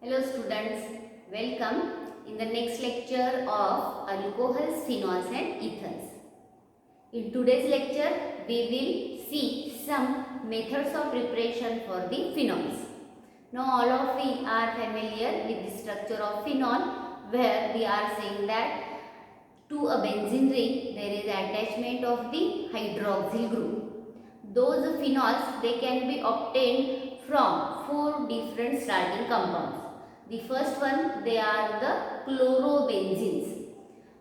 Hello students, welcome in the next lecture of alcohols, phenols and ethers. In today's lecture, we will see some methods of preparation for the phenols. Now all of we are familiar with the structure of phenol, where we are saying that to a benzene ring there is attachment of the hydroxyl group. Those phenols, they can be obtained from four different starting compounds. The first one, they are the chlorobenzenes.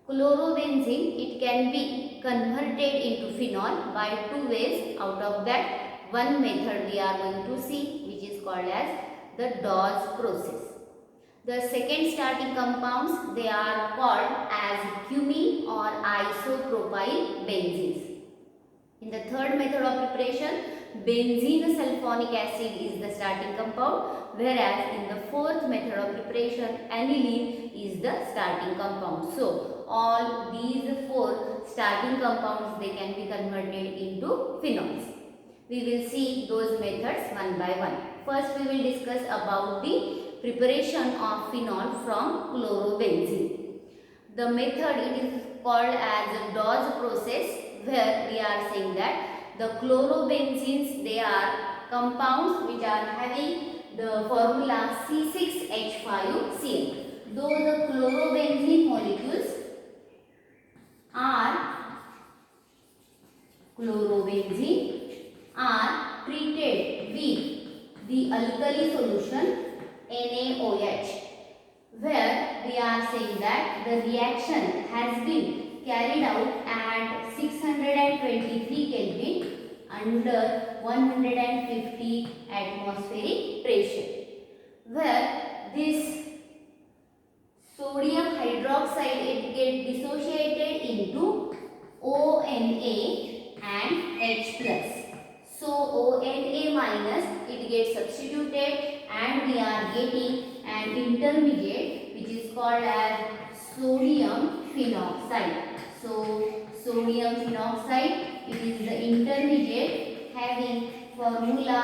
Chlorobenzene, it can be converted into phenol by two ways. Out of that, one method we are going to see, which is called as the Dawes process. The second starting compounds, they are called as cumene or isopropyl benzenes. In the third method of preparation, benzene sulfonic acid is the starting compound, whereas in the fourth method of preparation, aniline is the starting compound. So, all these four starting compounds, they can be converted into phenols. We will see those methods one by one. First, we will discuss about the preparation of phenol from chlorobenzene. The method, it is called as a Dawes process, where we are saying that the chlorobenzenes, they are compounds which are having the formula C6H5Cl. Those chlorobenzene molecules are treated with the alkali solution NaOH, where we are saying that the reaction has been carried out at 623 Kelvin under 150 atmospheric pressure, where this sodium hydroxide, it gets dissociated into ONA and H plus. So ONA minus, it gets substituted and we are getting an intermediate which is called as sodium phenoxide. So sodium phenoxide, it is the intermediate having formula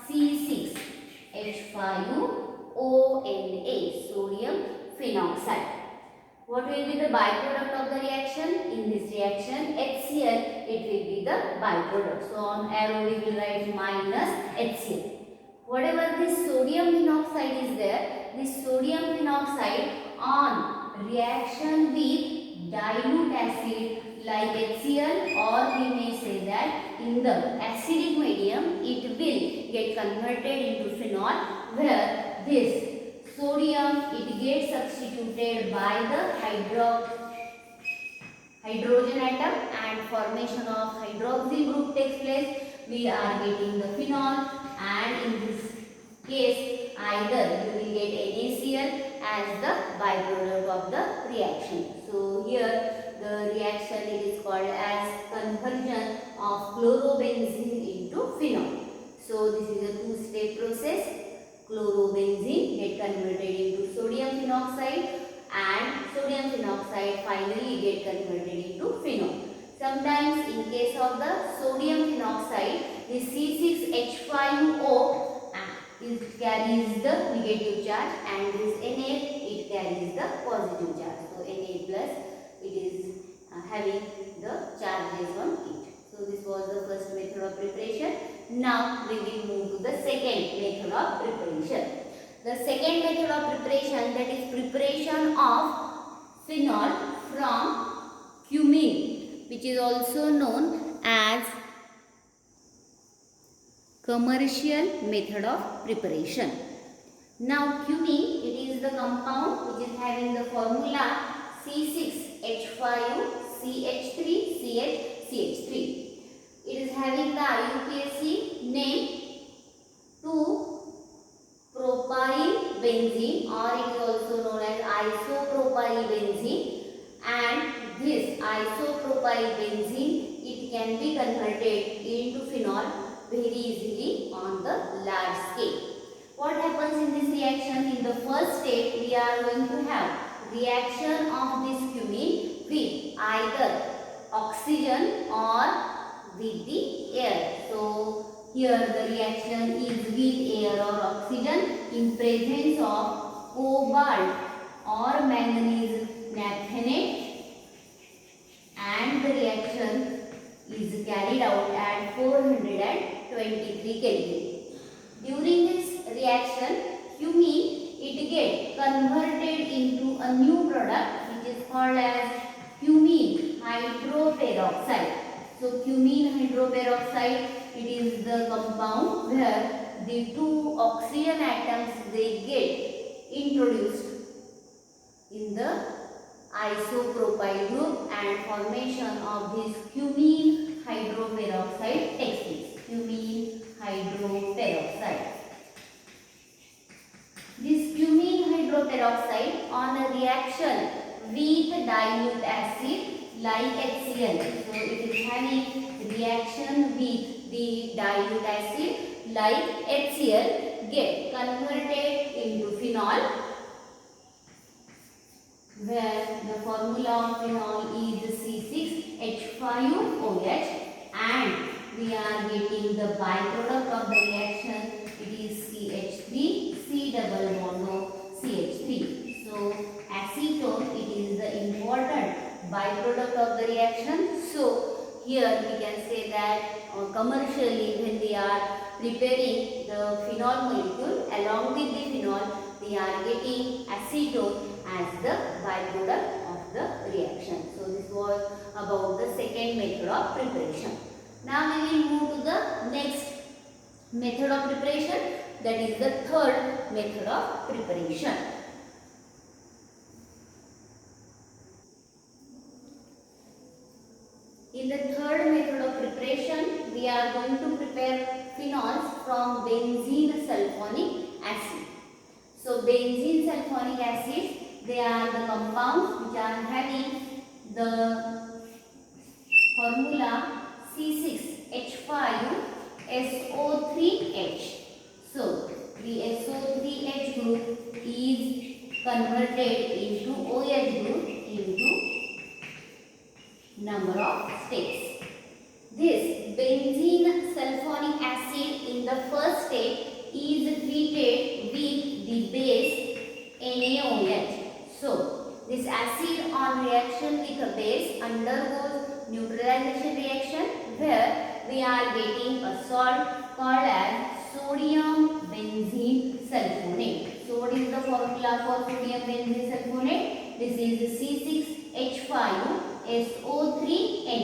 C6H5ONA, sodium phenoxide. What will be the byproduct of the reaction? In this reaction, HCl, it will be the byproduct. So on arrow we will write minus HCl. Whatever this sodium phenoxide is there, this sodium phenoxide on reaction with dilute acid like HCl, or we may say that in the acidic medium, it will get converted into phenol, where this sodium, it gets substituted by the hydrogen atom and formation of hydroxyl group takes place. We are getting the phenol, and in this case either you will get NaCl as the byproduct of the reaction. So here the reaction, it is called as conversion of chlorobenzene into phenol. So this is a two-step process. Chlorobenzene get converted into sodium phenoxide, and sodium phenoxide finally get converted into phenol. Sometimes in case of the sodium phenoxide, the C6H5O, it carries the negative charge, and this Na, it carries the positive charge. So Na plus, it is having the charges on it. So this was the first method of preparation. Now we will move to the second method of preparation. The second method of preparation, that is preparation of phenol from cumene, which is also known as commercial method of preparation. Now cumene, it is the compound which is having the formula C6H5CH3CH3. It is having the IUPAC name 2-propyl benzene, or it is also known as isopropyl benzene, and this isopropyl benzene, it can be converted into phenol very easily on the large scale. What happens in this reaction? In the first step, we are going to have reaction of this cumene with either oxygen or with the air. So here the reaction is with air or oxygen in presence of cobalt or manganese naphthenate, and the reaction is carried out at 423 Kelvin. During this reaction, cumene it gets converted into a new product which is called as cumene hydroperoxide. So cumene hydroperoxide, it is the compound where the two oxygen atoms they get introduced in the isopropyl group, and formation of this cumene hydroperoxide takes place. Cumene hydroperoxide. This cumene hydroperoxide on a reaction with dilute acid like HCl. So it is having reaction with the dilute acid like HCl get converted into phenol, where the formula of phenol is C6H5OH, and we are getting the byproduct of the reaction. It is CH3, C double bond CH3. So acetone, it is the important byproduct of the reaction. So here we can say that commercially when they are preparing the phenol molecule, along with the phenol they are getting acetone as the byproduct of the reaction. So this was about the second method of preparation. Now we will move to the next method of preparation, that is the third method of preparation. In the third method of preparation, we are going to prepare phenols from benzene sulfonic acid. So benzene sulfonic acid, they are the compounds which are having the formula C6H5SO3H. So the SO3H group is converted into OH group into number of steps. This benzene sulfonic acid in the first step is treated with the base NaOH. So this acid on reaction with a base undergoes neutralization reaction, where we are getting a salt called as sodium benzene sulfonate. So what is the formula for sodium benzene sulfonate? This is C6H5SO3Na.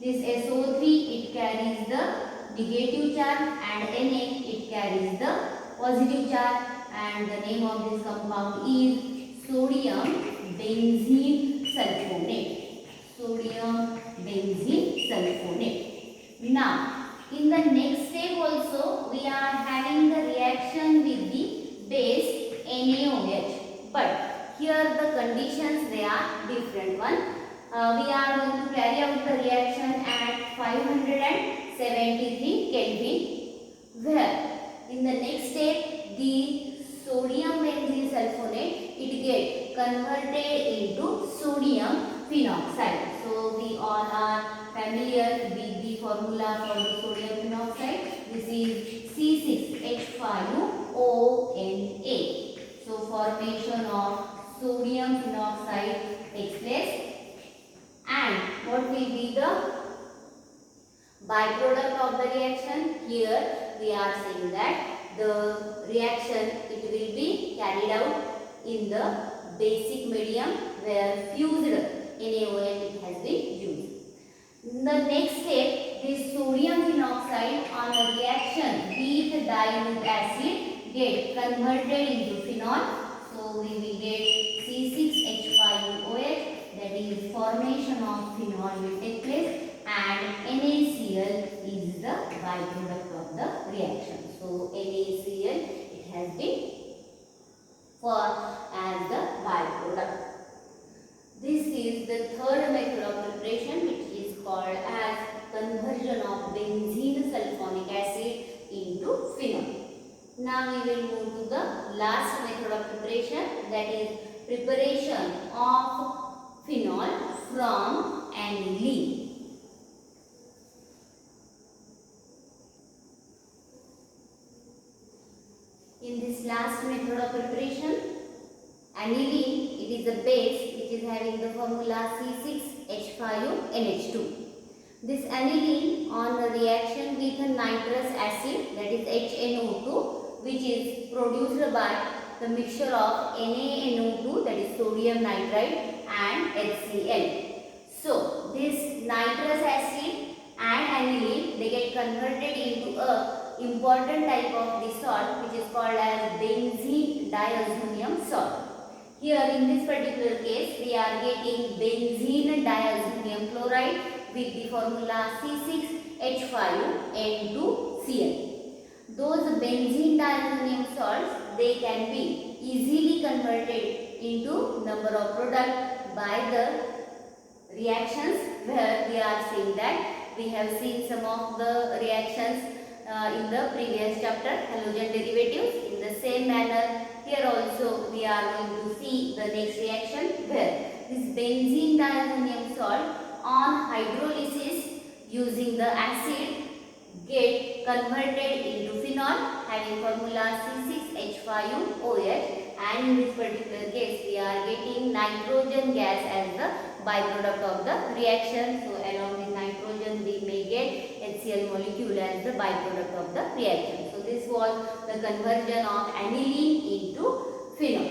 This SO3 it carries the negative charge and Na it carries the positive charge, and the name of this compound is sodium benzene sulfonate. Sodium benzene sulfonate. Now in the next step also we are having the reaction with the base NaOH, but here the conditions they are different one. We are going to carry out the reaction at 573 Kelvin, where in the next step the sodium benzene sulfonate it get converted into sodium phenoxide. So we all are familiar with the formula for the sodium phenoxide. This is C6H5ONA. So formation of sodium phenoxide takes place. And what will be the byproduct of the reaction? Here we are saying that the reaction it will be carried out in the basic medium where fused NaOH has been used. In the next step, this sodium phenoxide on a reaction with dilute acid get converted into phenol. So we will get C6H5OH, that is formation of phenol will take place, and NaCl is the byproduct of the reaction. So NaCl it has been formed as the byproduct. This is the third method of preparation, which is called as conversion of benzene sulfonic acid into phenol. Now we will move to the last method of preparation, that is preparation of phenol from aniline. In this last method of preparation, Aniline, it is a base which is having the formula C6H5NH2. This aniline on the reaction with a nitrous acid, that is HNO2, which is produced by the mixture of NaNO2, that is sodium nitrite, and HCl. So this nitrous acid and aniline, they get converted into a important type of the salt which is called as benzene diazonium salt. Here in this particular case we are getting benzene diazonium chloride with the formula C6H5N2Cl. Those benzene diazonium salts, they can be easily converted into number of products by the reactions, where we are seeing that we have seen some of the reactions in the previous chapter, halogen derivatives. In the same manner, here also we are going to see the next reaction, where this benzene diazonium salt on hydrolysis using the acid get converted into phenol having formula C6H5OH, and in this particular case we are getting nitrogen gas as the byproduct of the reaction. So along with nitrogen we may get HCl molecule as the byproduct of the reaction. So this was the conversion of aniline into phenol.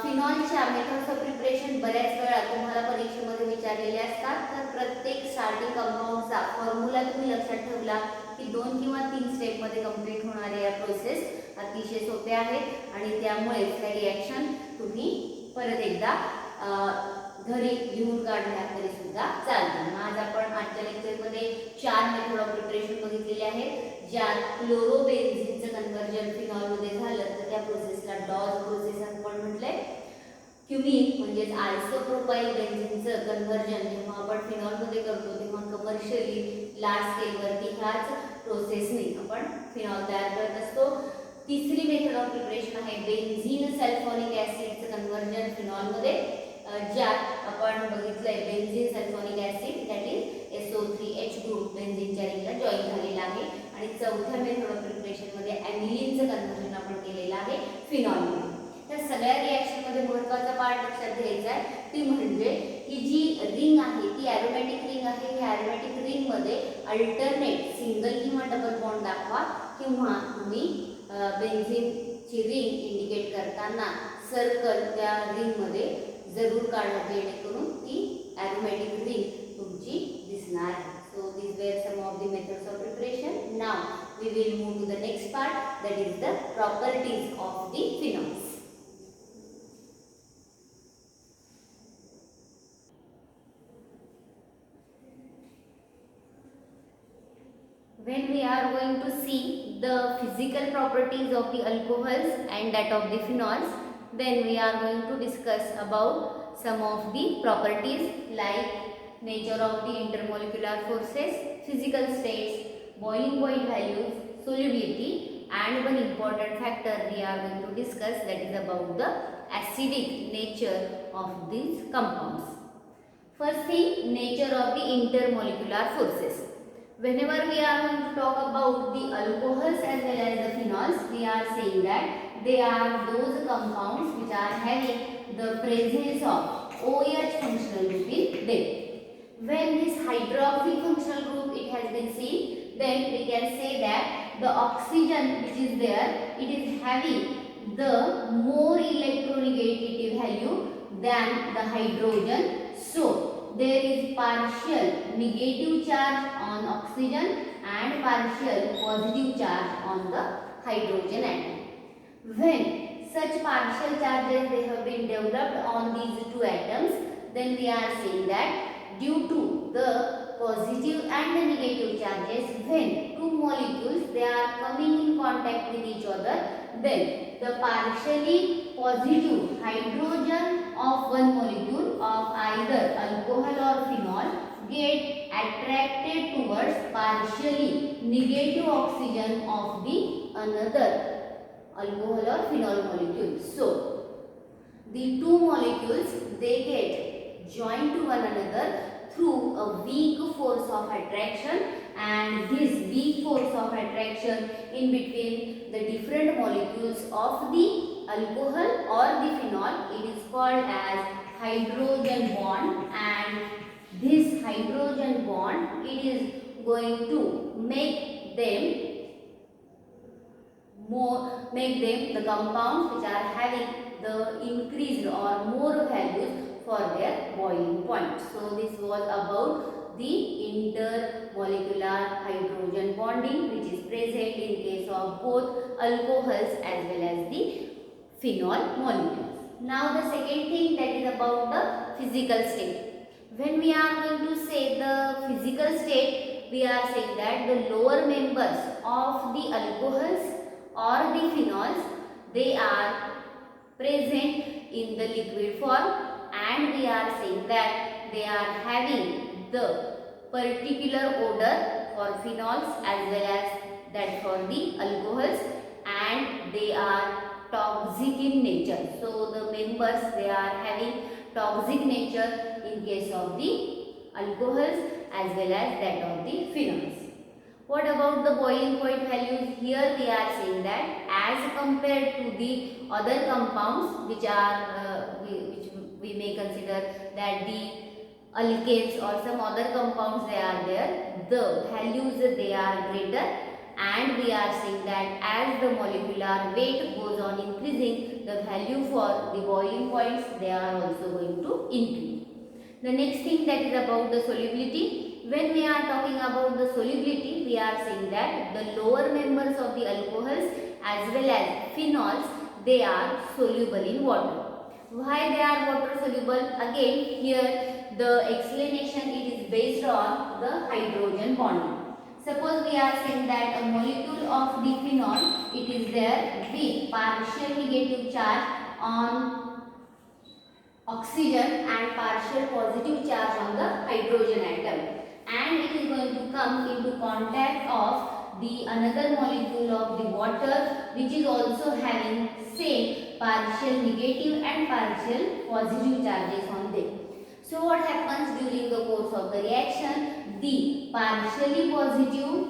फिनॉलच्या methods of preparation बऱ्याच वेळा तुम्हाला परीक्षेमध्ये विचारलेले असतात. तर प्रत्येक starting कंपाऊंडचा formula तुम्ही लक्षात ठेवला की 2 किंवा 3 स्टेप मध्ये कंप्लीट होणाऱ्या या प्रोसेस अतिशय सोप्या आहेत आणि त्यामुळे या रिएक्शन तुम्ही परत एकदा घरी लिहून काढल्या तरी सुद्धा चालतील. आज आपण आजच्या लेक्चरमध्ये 4 मेथड ऑफ प्रिपरेशन बघितलेले आहेत, ज्यात क्लोरोबेन्झीनचं कन्व्हर्जन फिनॉल मध्ये झालं तर त्या प्रोसेसला डॉज प्रोसेस आपण म्हटलंय. क्युमिन म्हणजे आयसोप्रोपाइल बेन्झीनचं कन्व्हर्जन जेव्हा आपण फिनॉल मध्ये करतो तेव्हा कमर्शियली लार्ज स्केलवरती ह्याच प्रोसेसने आपण फिनॉल तयार करत असतो. तिसरी मेथड ऑफ प्रिपरेशन आहे बेन्झीन सल्फोनिक ऍसिडचं कन्व्हर्जन फिनॉल मध्ये, ज्यात आपण बघितलंय benzene sulphonic acid that is SO3H group बेन्झीनच्या रिंगला जॉईन झालेला आहे. आणि चौथ्या मेथड ऑफ प्रिपरेशन मध्ये ॲनिलीनचं कन्व्हर्जन आपण केलेलं आहे फिनॉल मध्ये. त्या सगळ्या रिएक्शन मध्ये महत्त्वाचा पार्ट लक्षात घ्यायचा आहे ती म्हणजे ही जी रिंग आहे ती एरोमॅटिक रिंग आहे. ह्या एरोमॅटिक रिंग मध्ये अल्टरनेट सिंगल किंवा डबल बॉन्ड दाखवा, किंवा तुम्ही बेन्झीनची रिंग इंडिकेट करताना सर्कल त्या रिंग मध्ये जरूर काढा, जेणेकरून ती एरोमॅटिक रिंग तुमची दिसणार आहे. So these were some of the methods of preparation. Now we will move to the next part, that is the properties of the phenols. When we are going to see the physical properties of the alcohols and that of the phenols, then we are going to discuss about some of the properties like nature of the intermolecular forces, physical states, boiling point values, solubility, and one important factor we are going to discuss, that is about the acidic nature of these compounds. First thing, nature of the intermolecular forces. Whenever we are going to talk about the alcohols as well as the phenols, we are saying that they are those compounds which are having the presence of OH functional group in them. When this hydroxy functional group it has been seen, then we can say that the oxygen which is there, it is having the more electronegativity value than the hydrogen. So there is partial negative charge on oxygen and partial positive charge on the hydrogen atom. When such partial charges they have been developed on these two atoms, then we are saying that due to the positive and the negative charges, when two molecules they are coming in contact with each other, then the partially positive hydrogen of one molecule of either alcohol or phenol get attracted towards partially negative oxygen of the another alcohol or phenol molecule. So the two molecules they get joined to one another through a weak force of attraction, and and this weak force of attraction in between the different molecules of the alcohol or the phenol, it is called as hydrogen bond, and this hydrogen bond, it is going to make them the compounds which are having the increased or more values for their boiling point. So this was about the intermolecular hydrogen bonding which is present in case of both alcohols as well as the phenol molecules. Now the second thing, that is about the physical state. When we are going to say the physical state, we are saying that the lower members of the alcohols or the phenols, they are present in the liquid form, and we are saying that they are having the particular odor for phenols as well as that for the alcohols, and they are toxic in nature. So the members, they are having toxic nature in case of the alcohols as well as that of the phenols. What about the boiling point values? Here we are saying that as compared to the other compounds which are which we may consider that the alkanes or some other compounds, they are there, the values they are greater, and we are saying that as the molecular weight goes on increasing, the value for the boiling points, they are also going to increase. The next thing, that is about the solubility. When we are talking about the solubility, we are saying that the lower members of the alcohols as well as phenols, they are soluble in water. Why they are water soluble? Again, here the explanation, it is based on the hydrogen bonding. Suppose we are saying that a molecule of the phenol, it is there with partial negative charge on oxygen and partial positive charge on the hydrogen atom, and it is going to come into contact of the another molecule of the water which is also having same partial negative and partial positive charges on them. So what happens during the course of the reaction? The partially positive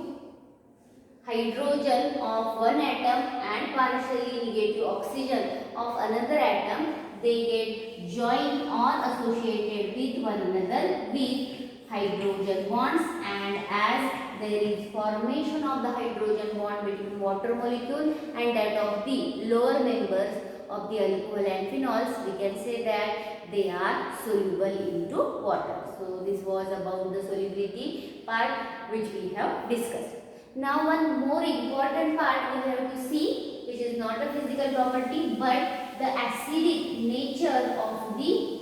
hydrogen of one atom and partially negative oxygen of another atom, they get joined or associated with one another with hydrogen bonds, and as there is formation of the hydrogen bond between water molecule and that of the lower members of the alcohol and phenols, we can say that they are soluble into water. So this was about the solubility part which we have discussed. Now one more important part we have to see, which is not a physical property but the acidic nature of the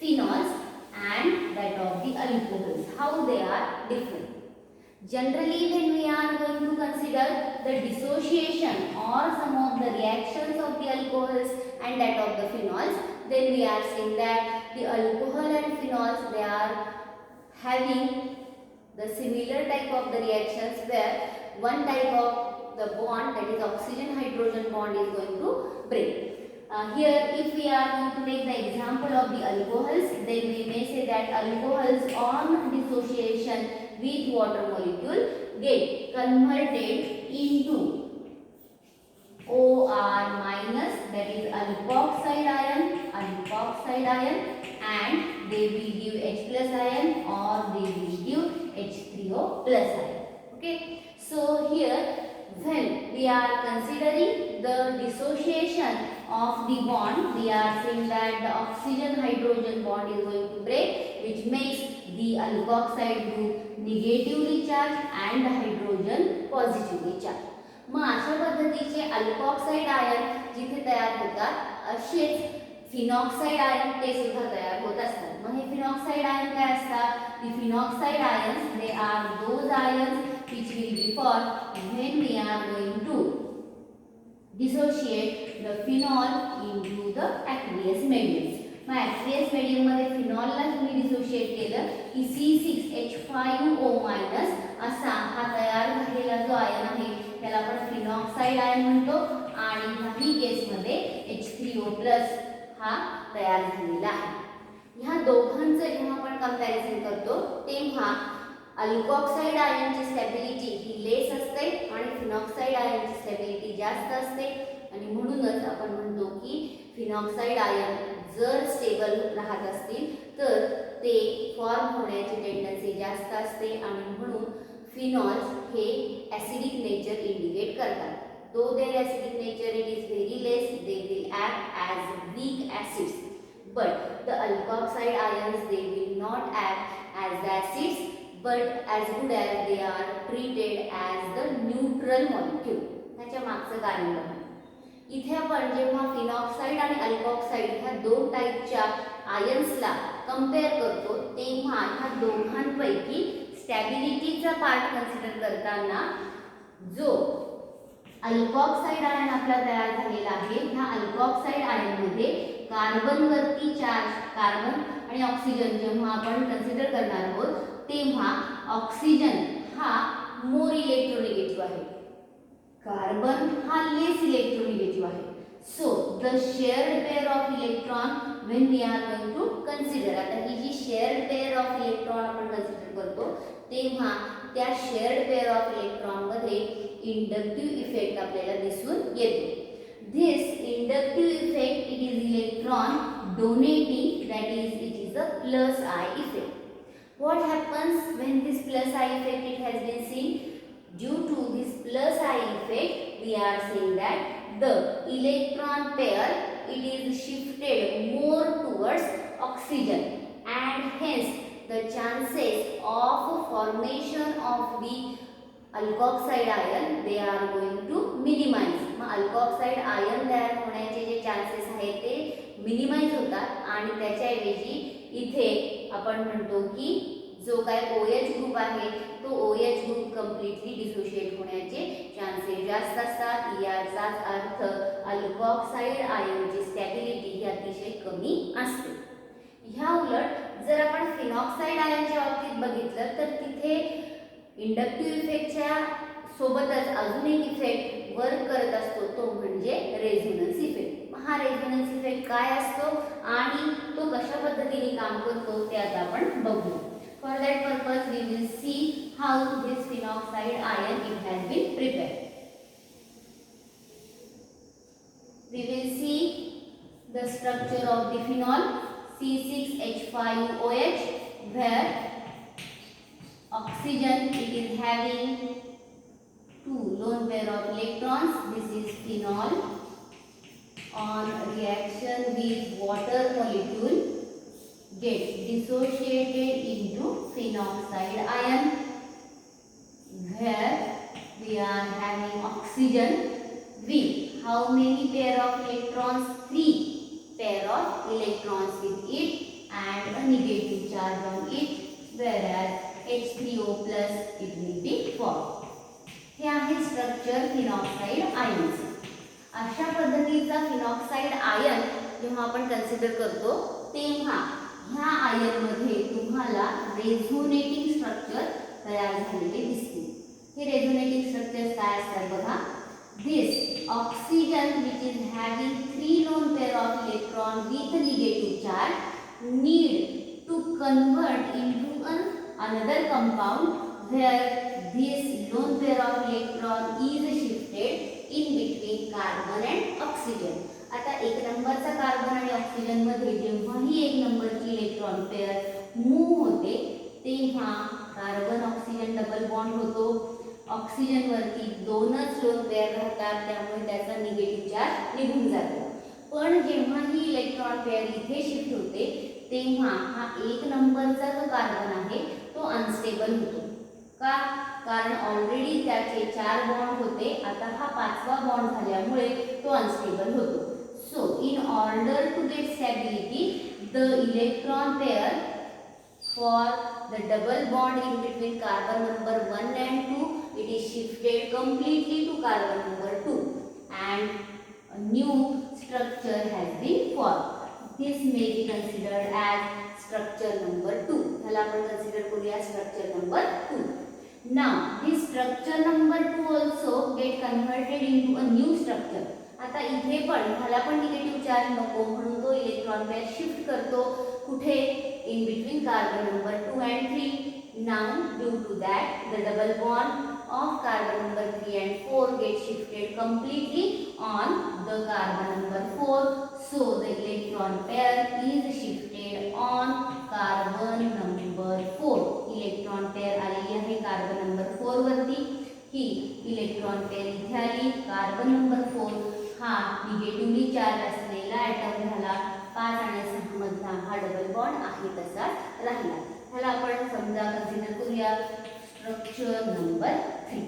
phenols and that of the alcohols, how they are different. Generally, when we are going to consider the dissociation or some of the reactions of the alcohols and that of the phenols, then we are saying that the alcohol and phenols, they are having the similar type of the reactions where one type of the bond, that is oxygen hydrogen bond, is going to break. Here if we are going to take the example of the alcohols, then we may say that alcohols on dissociation with water molecule get converted into OR minus, that is alkoxide ion, and they will give H plus ion or they will give H3O plus ion. Okay, so here when we are considering the dissociation of the bond, we are saying that the oxygen hydrogen bond is going to break, which makes the alkoxide group negatively charged and the hydrogen positively charged. मग अशा पद्धतीचे alkoxide ion जिथे तयार होतात, असेच phenoxide ion ते सुद्धा तयार होत असतात. मग हे फिनॉक्साइड आयन काय असतात? The phenoxide ions, they are those ions which will be formed when we are going to dissociate the phenol into the aqueous mediums. Mug aqueous medium मध्ये फिनॉलला तुम्ही डिसोशिएट केलं की C6H5O- असा हा तयार झालेला जो आयन आहे त्याला आपण फिनॉक्साइड आयन म्हणतो, आणि ह्याही केस मध्ये H3O+ हा तयार झालेला आहे. ह्या दोघांचं जेव्हा आपण कंपॅरिझन करतो तेव्हा अल्कोक्साइड आयनची स्टॅबिलिटी आणि फिनॉक्साईड आयनची स्टॅबिलिटी जास्त असते आणि म्हणूनच आपण म्हणतो की फिनॉक्साईड आयन जर स्टेबल राहत असतील तर ते फॉर्म होण्याची टेंडन्सी जास्त असते आणि म्हणून फिनॉल्स हे ॲसिडिक नेचर इंडिकेट करतात. Though their acidic nature it is very less, they will act as weak acids. But the alkoxide ions they will not act as the acids, but as good as they are treated as the neutral molecule. त्याच्या मागचं कारण बघा. इथे आपण जेव्हा phenoxide आणि alkoxide ह्या दोन टाईपच्या आयन्सला कंपेअर करतो तेव्हा ह्या दोघांपैकी स्टॅबिलिटीचा पार्ट कन्सिडर करताना जो अल्कोक्साइड आयन आपला तयार झालेला आहे ह्या अल्कोक्साइड आयनमध्ये कार्बनवरती चार्ज कार्बन आणि ऑक्सिजन जेव्हा आपण कन्सिडर करणार आहोत तेव्हा ऑक्सिजन हा मोर इलेक्ट्रोनिगेटिव्ह आहे, कार्बन हा लेस इलेक्ट्रोनिगेटिव्ह आहे. So the shared pair of electron when we are going to consider, आता ही जी शेअर्ड पेअर ऑफ इलेक्ट्रॉन आपण कन्सिडर करतो तेव्हा त्या शेअर्ड पेअर ऑफ इलेक्ट्रॉन मध्ये इंडक्टिव्ह इफेक्ट आपल्याला दिसून येतो. This inductive effect it is electron donating, that is it is a plus I effect. What happens when this plus I effect it has been seen? Due to this plus I effect we are saying that the electron pair it is shifted more towards oxygen and hence the chances of formation of the alkoxide ion they are going to minimize. मग alkoxide ion तयार होण्याचे जे chances आहेत ते minimise होतात आणि त्याच्याऐवजी इथे आपण म्हणतो की जो काय OH ग्रुप आहे तो OH ग्रुप कम्प्लिटली डिसोशिएट होण्याचे चान्सेस जास्त असतात. याचाच अर्थ अल्कोक्साइड आयनची स्टॅबिलिटी ही अतिशय कमी असते. ह्या उलट जर आपण फिनॉक्साइड आयनच्या बाबतीत बघितलं तर तिथे इंडक्टिव्ह इफेक्टच्या सोबतच अजून एक इफेक्ट वर्क करत असतो तो म्हणजे रेझोनन्स इफेक्ट. हा रेझोनन्स इफेक्ट काय असतो आणि तो कशा पद्धतीने काम करतो ते आता आपण बघू. For that purpose we will see how this phenoxide ion it has been prepared. We will see the structure of the phenol C6H5OH where oxygen it is having two lone pair of electrons. This is phenol. On reaction with water molecule gets dissociated into phenoxide ion where we are having oxygen with how many pair of electrons? 3 pair of electrons with it and a negative charge on it, whereas H3O plus it will be formed. हे आहे structure phenoxide आयनचे. अशा पद्धतीचा phenoxide ion जेव्हा आपण consider करतो तेव्हा ह्या ion मध्ये तुम्हाला रेझोनेटिंग स्ट्रक्चर तयार झालेले दिसते. हे रेझोनेटिंग स्ट्रक्चर्स काय असतात बघा. This oxygen which is having 3 lone pair of electron with a negative charge need to convert into another compound where this lone pair of electron is shifted in between carbon and oxygen. आता एक नंबरचा carbon आणि oxygen मध्ये जेव्हाही एक नंबरची electron pair move होते तेव्हा कार्बन ऑक्सिजन डबल बॉन्ड होतो. ऑक्सिजन वरती दोनच लोन पेअर राहतात त्यामुळे त्याचा निगेटिव्ह चार्ज निघून जातो. पण जेव्हा ही इलेक्ट्रॉन पेअर इथे शिफ्ट होते तेव्हा हा एक नंबरचा जो कार्बन आहे तो अनस्टेबल होतो. का? कारण ऑलरेडी त्याचे 4 बॉन्ड होते, आता हा 5वा बॉन्ड झाल्यामुळे तो अनस्टेबल होतो. So in order to get stability the electron pair for the double bond in between carbon number 1 and 2 it is shifted completely to carbon number 2 and a new structure has been formed. This may be considered as structure number 2. ह्याला आपण consider करूया structure number 2. Now this structure number 2 also get converted into a new structure. आता इथे पण ह्याला पण negative charge नको म्हणून तो इलेक्ट्रॉन पेअर शिफ्ट करतो कुठे? इन between carbon number 2 and 3. Now due to that the double bond of carbon number 3 and 4 get shifted completely on the carbon number 4. So the electron pair is shifted on carbon number 4. Electron pair आलेली आहे carbon number 4 वरती. ही electron pair इथे आली. Carbon number 4 हा negatively charge असलेला atom झाला. 5 आणि 6 मधला हा डबल बॉन्ड आहे तसाच राहिला. ह्याला आपण समजा कन्सिडर करूया structure number 3.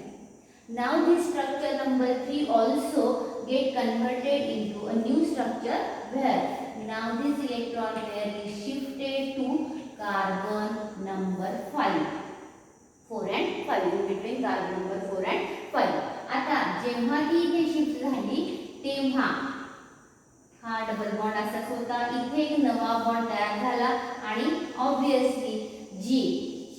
Now this structure number 3 also get converted into a new structure where now this electron pair is shifted to carbon number 5. 4 and 5 in between carbon number 4 and 5. आता जेव्हा ती इथे शिफ्ट झाली तेव्हा हा double bond असाच होता. इथे एक नवा बॉन्ड तयार झाला आणि ऑब्वियसली जी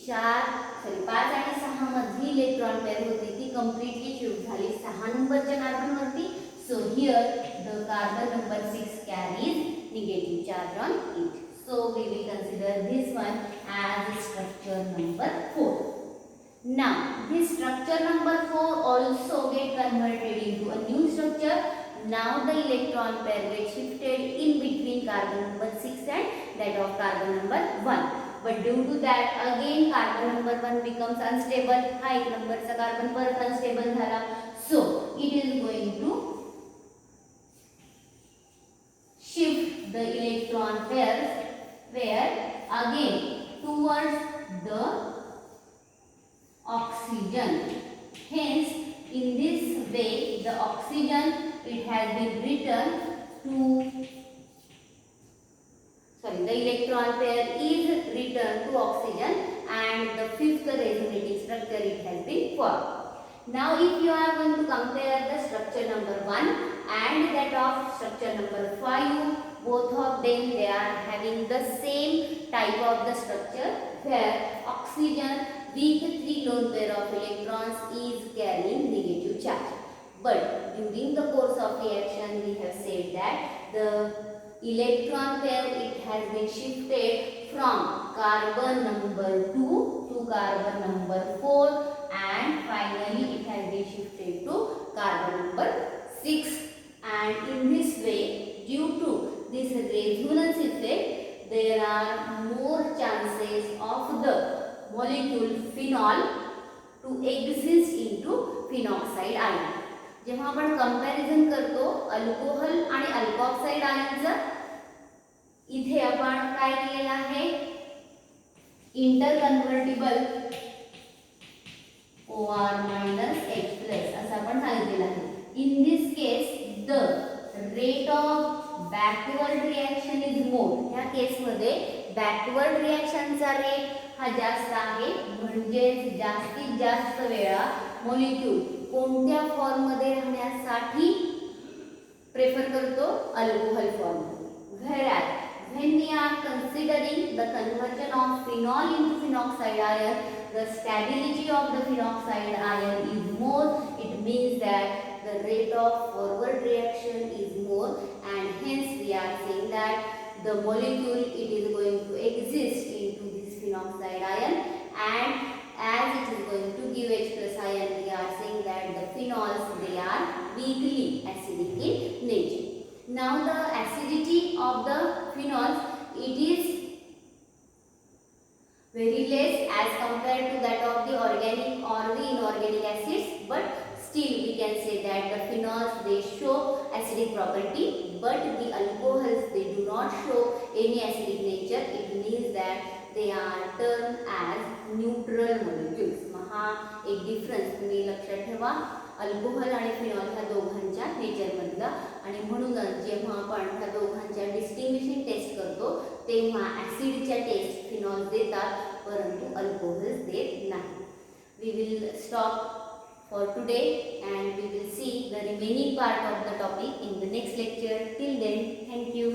5 आणि 6 मधली इलेक्ट्रॉन पेयर होती ती कंप्लीटली शिफ्ट झाली 6 नंबरच्या कार्बन वरती. So here the carbon number 6 carries negative charge on it. So we will consider this one as structure number 4. Now this structure number 4 also get converted into a new structure. Now the electron pair get shifted in between carbon number 6 and that of carbon number 1. But due to that again carbon number 1 becomes unstable. हा एक नंबरचा carbon परत unstable झाला. So it is going to shift the electron pairs where again towards the oxygen. Hence in this way the oxygen it has been returned to the electron pair is returned to oxygen and the fifth resonating structure it has been formed. Now if you are going to compare the structure number 1 and that of structure number 5, both of them they are having the same type of the structure where oxygen with 3 lone pair of electrons is carrying negative charge. But during the course of reaction we have said that the electron pair it has been shifted from carbon number 2 to carbon number 4 and finally it has been shifted to carbon number 6. And in this way due to this resonance effect there are more chances of the molecule phenol to exist into phenoxide ion. जेव्हा आपण comparison करतो alcohol आणि अल्कोऑक्साइड आयनचं इथे आपण काय केलेलं आहे inter convertible OR H+ असं आपण सांगितलेलं आहे. In this case the rate of backward reaction is more. या केस मध्ये बॅकवर्ड रिएक्शनचा रेट हा जास्त आहे. म्हणजे जास्तीत जास्त वेळा मॉलिक्यूल कोणत्या फॉर्म मध्ये राहण्यासाठी प्रेफर करतो alcohol form. whereas when we are considering the conversion of phenol into phenoxide ion the stability of the phenoxide ion is more. It means that the rate of forward reaction is more and hence we are saying that the molecule it is going to exist into this phenoxide ion and as it is going to give H+ ion we are saying that the phenols they are weakly acidic in nature. Now the acidity of the phenols it is very less as compared to that of the organic or the inorganic acids, but still we can say that the phenols they show acidic property but the alcohols they do not show any acidic nature. It means that they are termed as neutral molecules. हा एक difference तुम्ही लक्षात ठेवा alcohol आणि phenol ह्या दोघांच्या nature मधला. आणि म्हणूनच जेव्हा आपण ह्या दोघांच्या डिस्टिंग्विशिंग टेस्ट करतो तेव्हा ॲसिडच्या टेस्ट फिनॉल देतात परंतु अल्कोहल्स देत नाही. We will stop for today and we will see the remaining part of the topic in the next lecture. Till then, thank you.